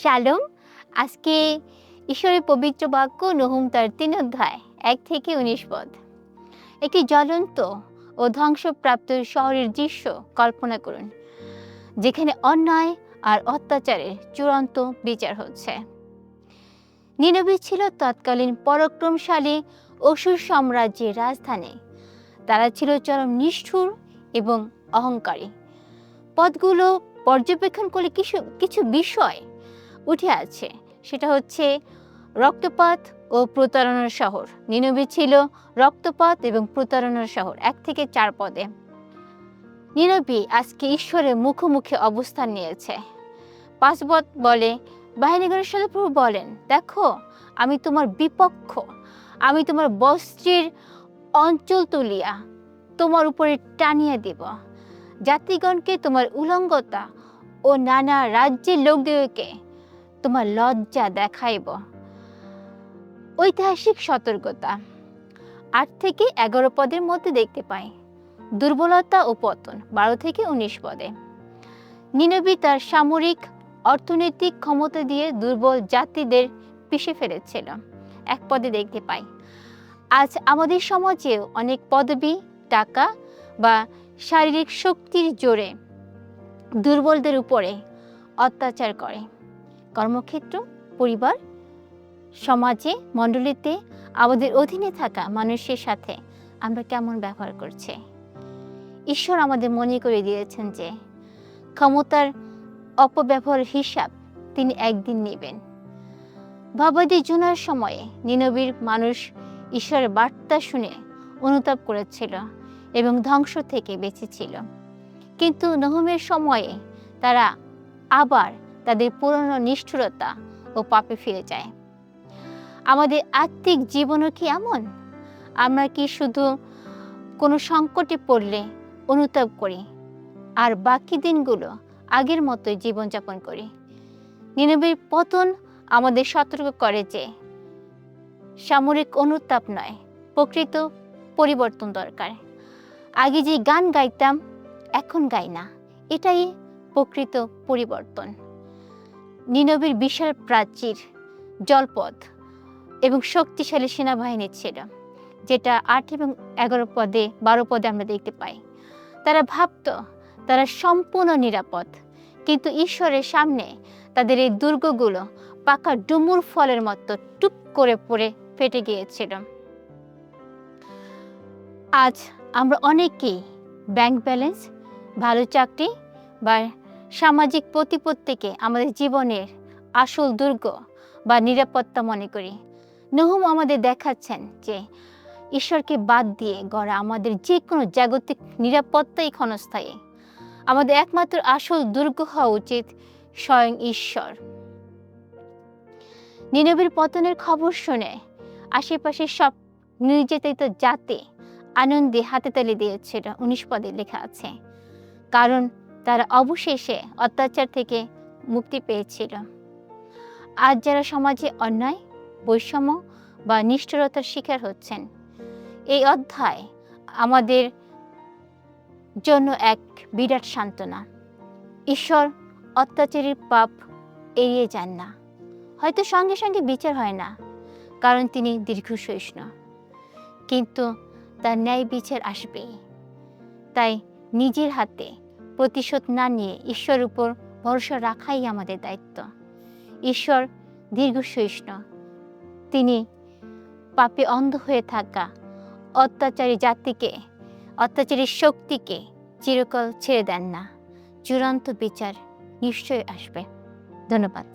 শালোম। আজকে ঈশ্বরের পবিত্র বাক্য নহুম তার ৩ অধ্যায় ১ থেকে ১৯ পদ। একটি জ্বলন্ত ও ধ্বংসপ্রাপ্ত শহরের দৃশ্য কল্পনা করুন, যেখানে অন্যায় আর অত্যাচারের চূড়ান্ত বিচার হচ্ছে। নিনবে ছিল তৎকালীন পরাক্রমশালী অসুর সাম্রাজ্যের রাজধানী। তারা ছিল চরম নিষ্ঠুর এবং অহংকারী। পদগুলো পর্যবেক্ষণ করলে কিছু বিষয় উঠে আছে। সেটা হচ্ছে রক্তপাত ও প্রতারণার শহর। নিনবে ছিল রক্তপাত এবং প্রতারণার শহর। ১ থেকে ৪ পদে নিনবে আজকে ঈশ্বরের মুখোমুখি অবস্থান নিয়েছে। ৫ পদ বলে, বাহিনীগণের সদাপ্রভু বলেন, দেখো আমি তোমার বিপক্ষ, আমি তোমার বস্ত্রের অঞ্চল তুলিয়া তোমার উপরে টানিয়া দিব। জাতিগণকে তোমার উলঙ্গতা ও নানা রাজ্যের লোকদেরকে তোমার লজ্জা দেখাইব। ঐতিহাসিক সতর্কতা ৮ থেকে ১১ পদের মধ্যে দেখতে পাই। দুর্বলতা ও পতন ১২ থেকে ১৯ পদে। নিনবে তার সামরিক অর্থনৈতিক ক্ষমতা দিয়ে দুর্বল জাতিদের পিষে ফেলেছিল। ১ পদে দেখতে পাই। আজ আমাদের সমাজেও অনেক পদবী, টাকা বা শারীরিক শক্তির জোরে দুর্বলদের উপরে অত্যাচার করে। কর্মক্ষেত্র, পরিবার, সমাজে, মণ্ডলীতে আমাদের অধীনে থাকা মানুষের সাথে আমরা কেমন ব্যবহার করছি। ঈশ্বর আমাদের মনে করে দিয়েছেন যে ক্ষমতার অপব্যবহারের হিসাব তিনি একদিন নেবেন। ভবদি জোনার সময়ে নিনবের মানুষ ঈশ্বরের বার্তা শুনে অনুতাপ করেছিল এবং ধ্বংস থেকে বেঁচেছিল। কিন্তু নহুমের সময়ে তারা আবার তাদের পুরনো নিষ্ঠুরতা ও পাপে ফিরে যায়। আমাদের আত্মিক জীবনও কি এমন? আমরা কি শুধু কোনো সংকটে পড়লে অনুতাপ করি আর বাকি দিনগুলো আগের মতোই জীবনযাপন করি? নিনবের পতন আমাদের সতর্ক করে যে সামরিক অনুতাপ নয়, প্রকৃত পরিবর্তন দরকার। আগে যে গান গাইতাম এখন গাই না, এটাই প্রকৃত পরিবর্তন। নিনবের বিশাল প্রাচীর, জলপথ এবং শক্তিশালী সেনাবাহিনী ছিল, যেটা ৮ এবং ১১ পদে ১২ পদে আমরা দেখতে পাই। তারা ভাবত তারা সম্পূর্ণ নিরাপদ, কিন্তু ঈশ্বরের সামনে তাদের এই দুর্গগুলো পাকা ডুমুর ফলের মতো টুপ করে পড়ে ফেটে গিয়েছিল। আজ আমরা অনেকেই ব্যাংক ব্যালেন্স, ভালো চাকরি বা সামাজিক প্রতিপত্তিকে আমাদের জীবনের আসল দুর্গ বা নিরাপত্তা মনে করি। নহুম আমাদের দেখাচ্ছেন যে ঈশ্বরকে বাদ দিয়ে গড়া আমাদের যে কোনো জাগতিক নিরাপত্তাই ক্ষণস্থায়ী। আমাদের একমাত্র আসল দুর্গ হওয়া উচিত স্বয়ং ঈশ্বর। নিনবের পতনের খবর শুনে আশেপাশের সব নির্যাতিত জাতি আনন্দে হাতে তালি দিয়েছিল। ১৯ পদে লেখা আছে, কারণ তারা অবশেষে অত্যাচার থেকে মুক্তি পেয়েছিল। আজ যারা সমাজে অন্যায়, বৈষম্য বা নিষ্ঠুরতার শিকার হচ্ছেন, এই অধ্যায় আমাদের জন্য এক বিরাট সান্ত্বনা। ঈশ্বর অত্যাচারীর পাপ এড়িয়ে যান না। হয়তো সঙ্গে সঙ্গে বিচার হয় না, কারণ তিনি দীর্ঘসহিষ্ণু, কিন্তু তার ন্যায় বিচার আসবেই। তাই নিজের হাতে প্রতিশোধ না নিয়ে ঈশ্বরের উপর ভরসা রাখাই আমাদের দায়িত্ব। ঈশ্বর দীর্ঘসহিষ্ণু। তিনি পাপে অন্ধ হয়ে থাকা অত্যাচারী জাতিকে, অত্যাচারী শক্তিকে চিরকাল ছেড়ে দেন না। চূড়ান্ত বিচার নিশ্চয়ই আসবে। ধন্যবাদ।